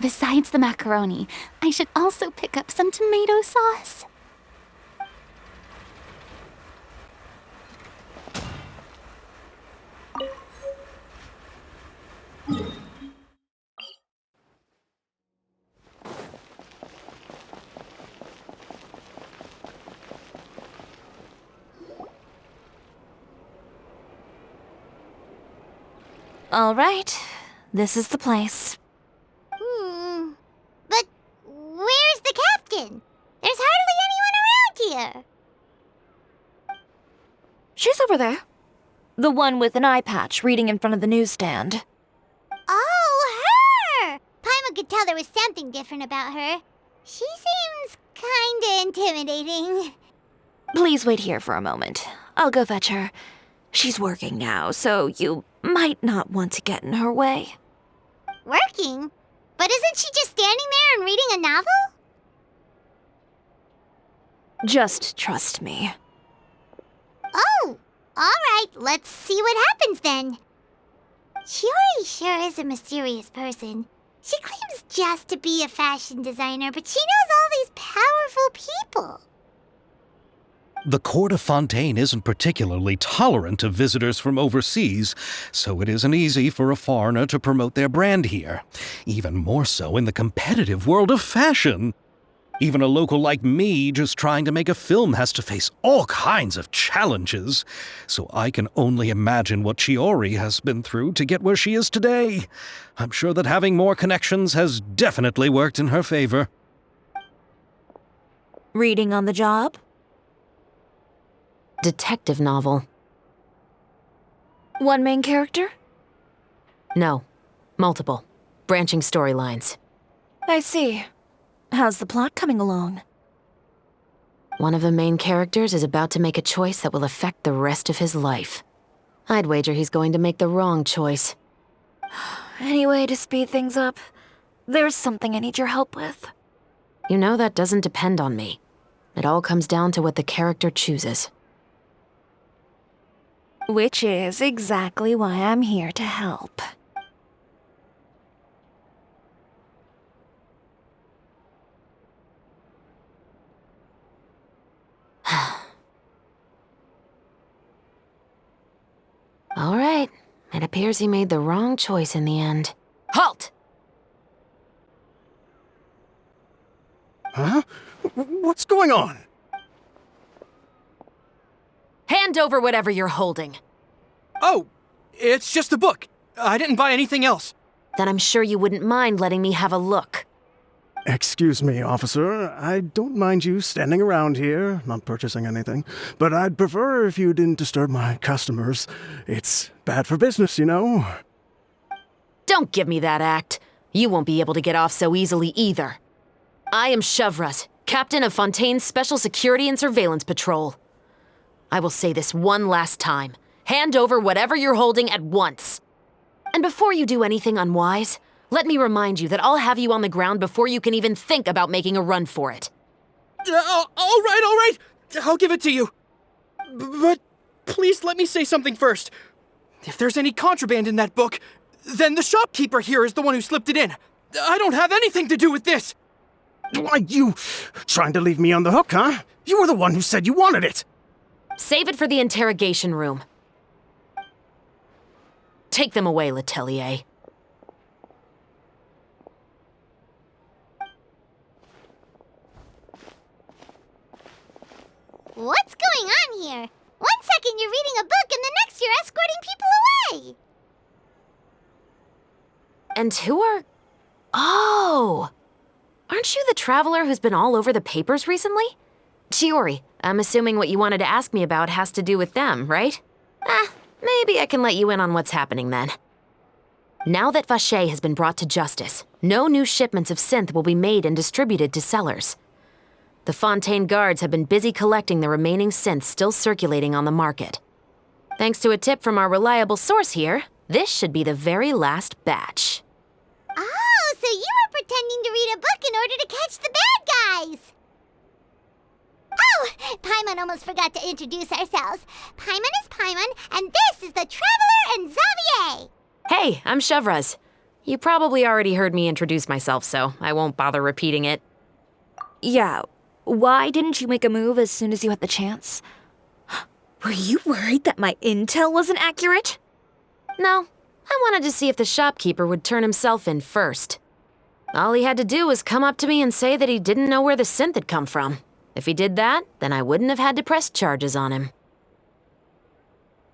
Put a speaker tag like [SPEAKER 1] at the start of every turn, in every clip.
[SPEAKER 1] Besides the macaroni, I should also pick up some tomato sauce.
[SPEAKER 2] All right, this is the place.
[SPEAKER 3] But where's the captain? There's hardly anyone around here.
[SPEAKER 2] She's over there. The one with an eye patch reading in front of the newsstand.
[SPEAKER 3] Oh, her! Paimon could tell there was something different about her. She seems kinda intimidating.
[SPEAKER 2] Please wait here for a moment. I'll go fetch her. She's working now, so you might not want to get in her way.
[SPEAKER 3] Working? But isn't she just standing there and reading a novel?
[SPEAKER 2] Just trust me.
[SPEAKER 3] Oh, alright, let's see what happens then. Shiori sure is a mysterious person. She claims just to be a fashion designer, but she knows all these powerful people.
[SPEAKER 4] The court of Fontaine isn't particularly tolerant of visitors from overseas, so it isn't easy for a foreigner to promote their brand here. Even more so in the competitive world of fashion. Even a local like me just trying to make a film has to face all kinds of challenges. So I can only imagine what Shiori has been through to get where she is today. I'm sure that having more connections has definitely worked in her favor.
[SPEAKER 2] Reading on the job?
[SPEAKER 5] Detective novel.
[SPEAKER 2] One main character?
[SPEAKER 5] No. Multiple. Branching storylines.
[SPEAKER 2] I see. How's the plot coming along?
[SPEAKER 5] One of the main characters is about to make a choice that will affect the rest of his life. I'd wager he's going to make the wrong choice.
[SPEAKER 2] Any way to speed things up? There's something I need your help with.
[SPEAKER 5] You know that doesn't depend on me. It all comes down to what the character chooses.
[SPEAKER 2] Which is exactly why I'm here to help.
[SPEAKER 5] All right. It appears he made the wrong choice in the end.
[SPEAKER 2] Halt!
[SPEAKER 6] Huh? What's going on?
[SPEAKER 5] Hand over whatever you're holding.
[SPEAKER 7] Oh, it's just a book. I didn't buy anything else.
[SPEAKER 5] Then I'm sure you wouldn't mind letting me have a look.
[SPEAKER 6] Excuse me, officer. I don't mind you standing around here, not purchasing anything, but I'd prefer if you didn't disturb my customers. It's bad for business, you know.
[SPEAKER 5] Don't give me that act. You won't be able to get off so easily either. I am Chevraz, captain of Fontaine's Special Security and Surveillance Patrol. I will say this one last time. Hand over whatever you're holding at once. And before you do anything unwise, let me remind you that I'll have you on the ground before you can even think about making a run for it.
[SPEAKER 7] All right. I'll give it to you. But please let me say something first. If there's any contraband in that book, then the shopkeeper here is the one who slipped it in. I don't have anything to do with this.
[SPEAKER 6] Why, you trying to leave me on the hook, huh? You were the one who said you wanted it.
[SPEAKER 5] Save it for the interrogation room. Take them away, Letelier.
[SPEAKER 3] What's going on here? One second you're reading a book and the next you're escorting people away.
[SPEAKER 5] And who are... Oh! Aren't you the traveler who's been all over the papers recently? Shiori, I'm assuming what you wanted to ask me about has to do with them, right? Maybe I can let you in on what's happening then. Now that Vacher has been brought to justice, no new shipments of synth will be made and distributed to sellers. The Fontaine guards have been busy collecting the remaining synths still circulating on the market. Thanks to a tip from our reliable source here, this should be the very last batch.
[SPEAKER 3] Oh, so you were pretending to read a book in order to catch the bad guys. Oh, Paimon almost forgot to introduce ourselves. Paimon is Paimon, and this is the Traveler and Xavier.
[SPEAKER 5] Hey, I'm Chevraz. You probably already heard me introduce myself, so I won't bother repeating it.
[SPEAKER 2] Yeah, why didn't you make a move as soon as you had the chance? Were you worried that my intel wasn't accurate?
[SPEAKER 5] No, I wanted to see if the shopkeeper would turn himself in first. All he had to do was come up to me and say that he didn't know where the synth had come from. If he did that, then I wouldn't have had to press charges on him.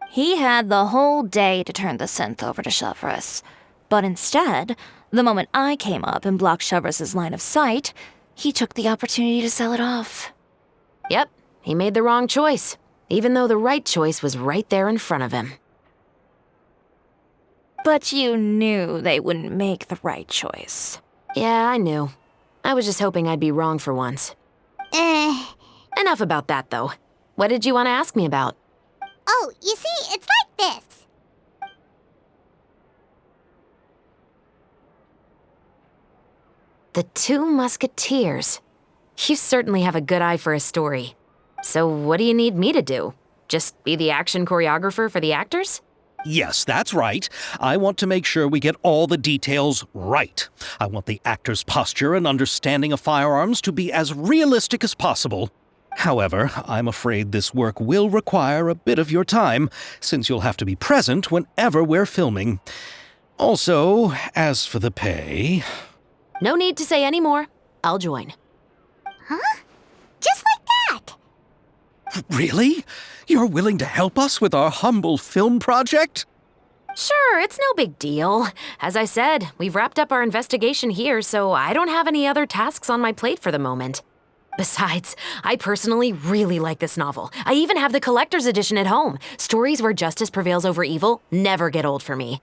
[SPEAKER 2] He had the whole day to turn the synth over to Chevreuse. But instead, the moment I came up and blocked Chevreuse's line of sight, he took the opportunity to sell it off.
[SPEAKER 5] Yep, he made the wrong choice, even though the right choice was right there in front of him.
[SPEAKER 2] But you knew they wouldn't make the right choice.
[SPEAKER 5] Yeah, I knew. I was just hoping I'd be wrong for once. Enough about that, though. What did you want to ask me about?
[SPEAKER 3] Oh, you see, it's like this.
[SPEAKER 5] The Two Musketeers. You certainly have a good eye for a story. So what do you need me to do? Just be the action choreographer for the actors?
[SPEAKER 4] Yes, that's right. I want to make sure we get all the details right. I want the actor's posture and understanding of firearms to be as realistic as possible. However, I'm afraid this work will require a bit of your time, since you'll have to be present whenever we're filming. Also, as for the pay...
[SPEAKER 5] No need to say any more. I'll join.
[SPEAKER 3] Huh? Just like that?
[SPEAKER 4] Really? You're willing to help us with our humble film project?
[SPEAKER 5] Sure, it's no big deal. As I said, we've wrapped up our investigation here, so I don't have any other tasks on my plate for the moment. Besides, I personally really like this novel. I even have the collector's edition at home. Stories where justice prevails over evil never get old for me.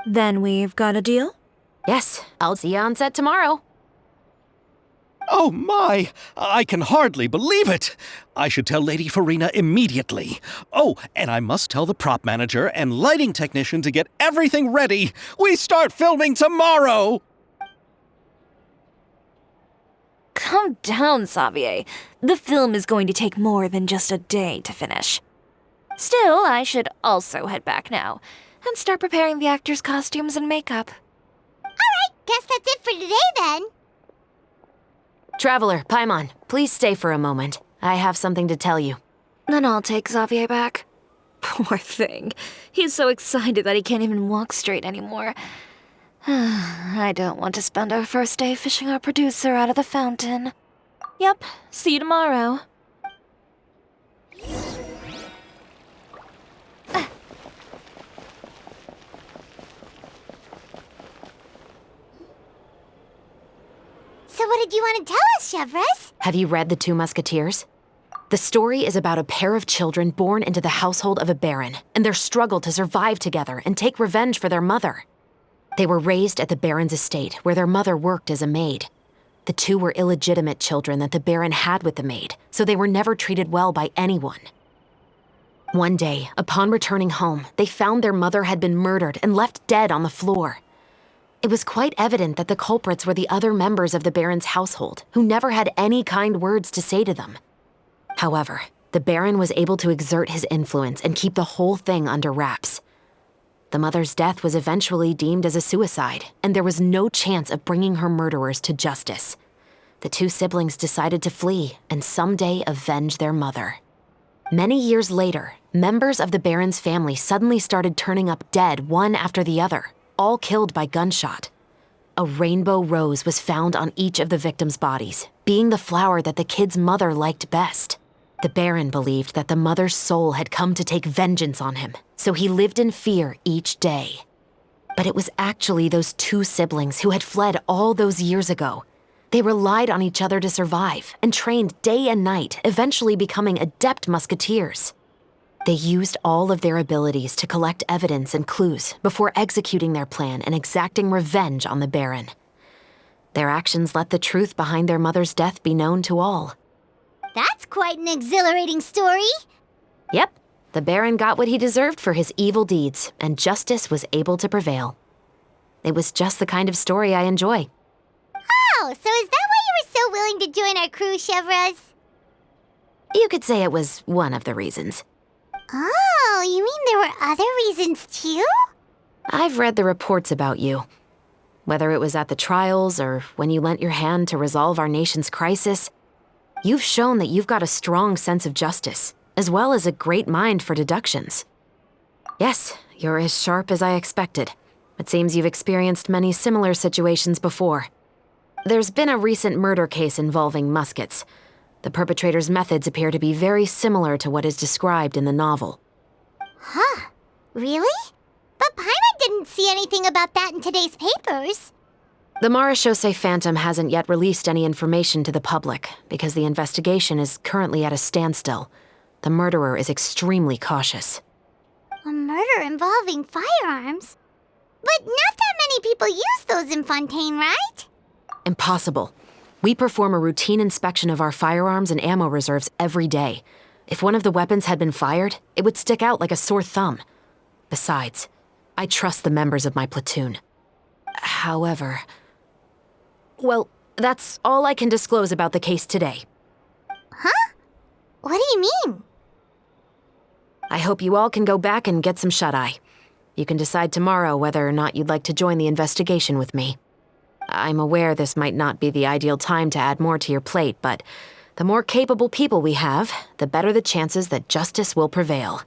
[SPEAKER 2] Then we've got a deal?
[SPEAKER 5] Yes, I'll see you on set tomorrow.
[SPEAKER 4] Oh my! I can hardly believe it! I should tell Lady Farina immediately. Oh, and I must tell the prop manager and lighting technician to get everything ready. We start filming tomorrow!
[SPEAKER 2] Calm down, Xavier. The film is going to take more than just a day to finish. Still, I should also head back now and start preparing the actors' costumes and makeup.
[SPEAKER 3] Alright, guess that's it for today then.
[SPEAKER 5] Traveler, Paimon, please stay for a moment. I have something to tell you.
[SPEAKER 2] Then I'll take Xavier back. Poor thing. He's so excited that he can't even walk straight anymore. I don't want to spend our first day fishing our producer out of the fountain. Yep, see you tomorrow.
[SPEAKER 3] So what did you want to tell us, Chevreuse?
[SPEAKER 5] Have you read The Two Musketeers? The story is about a pair of children born into the household of a baron and their struggle to survive together and take revenge for their mother. They were raised at the baron's estate, where their mother worked as a maid. The two were illegitimate children that the baron had with the maid, so they were never treated well by anyone. One day, upon returning home, they found their mother had been murdered and left dead on the floor. It was quite evident that the culprits were the other members of the baron's household, who never had any kind words to say to them. However, the baron was able to exert his influence and keep the whole thing under wraps. The mother's death was eventually deemed as a suicide, and there was no chance of bringing her murderers to justice. The two siblings decided to flee and someday avenge their mother. Many years later, members of the baron's family suddenly started turning up dead one after the other, all killed by gunshot. A rainbow rose was found on each of the victims' bodies, being the flower that the kid's mother liked best. The baron believed that the mother's soul had come to take vengeance on him, so he lived in fear each day. But it was actually those two siblings who had fled all those years ago. They relied on each other to survive and trained day and night, eventually becoming adept musketeers. They used all of their abilities to collect evidence and clues before executing their plan and exacting revenge on the baron. Their actions let the truth behind their mother's death be known to all.
[SPEAKER 3] That's quite an exhilarating story.
[SPEAKER 5] Yep, the baron got what he deserved for his evil deeds, and justice was able to prevail. It was just the kind of story I enjoy.
[SPEAKER 3] Oh, so is that why you were so willing to join our crew, Chevreuse?
[SPEAKER 5] You could say it was one of the reasons.
[SPEAKER 3] Oh, you mean there were other reasons too?
[SPEAKER 5] I've read the reports about you. Whether it was at the trials or when you lent your hand to resolve our nation's crisis, you've shown that you've got a strong sense of justice, as well as a great mind for deductions. Yes, you're as sharp as I expected. It seems you've experienced many similar situations before. There's been a recent murder case involving muskets. The perpetrator's methods appear to be very similar to what is described in the novel.
[SPEAKER 3] Huh? Really? But Paimon didn't see anything about that in today's papers.
[SPEAKER 5] The Marechaussee Phantom hasn't yet released any information to the public because the investigation is currently at a standstill. The murderer is extremely cautious.
[SPEAKER 3] A murder involving firearms? But not that many people use those in Fontaine, right?
[SPEAKER 5] Impossible. We perform a routine inspection of our firearms and ammo reserves every day. If one of the weapons had been fired, it would stick out like a sore thumb. Besides, I trust the members of my platoon. However... Well, that's all I can disclose about the case today.
[SPEAKER 3] Huh? What do you mean?
[SPEAKER 5] I hope you all can go back and get some shut-eye. You can decide tomorrow whether or not you'd like to join the investigation with me. I'm aware this might not be the ideal time to add more to your plate, but the more capable people we have, the better the chances that justice will prevail.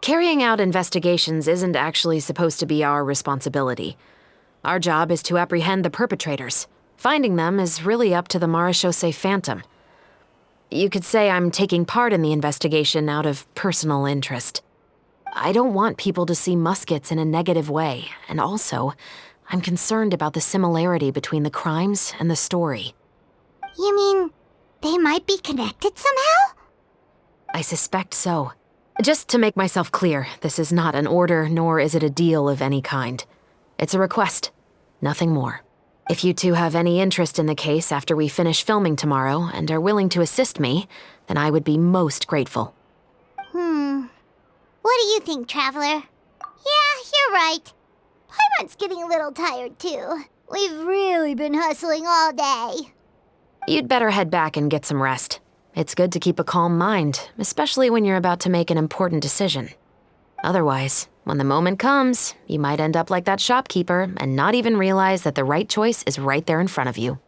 [SPEAKER 5] Carrying out investigations isn't actually supposed to be our responsibility. Our job is to apprehend the perpetrators. Finding them is really up to the Marechaussee Phantom. You could say I'm taking part in the investigation out of personal interest. I don't want people to see muskets in a negative way, and also, I'm concerned about the similarity between the crimes and the story.
[SPEAKER 3] You mean they might be connected somehow?
[SPEAKER 5] I suspect so. Just to make myself clear, this is not an order, nor is it a deal of any kind. It's a request, nothing more. If you two have any interest in the case after we finish filming tomorrow and are willing to assist me, then I would be most grateful.
[SPEAKER 3] What do you think, Traveler? Yeah, you're right. Paimon's getting a little tired, too. We've really been hustling all day.
[SPEAKER 5] You'd better head back and get some rest. It's good to keep a calm mind, especially when you're about to make an important decision. Otherwise, when the moment comes, you might end up like that shopkeeper and not even realize that the right choice is right there in front of you.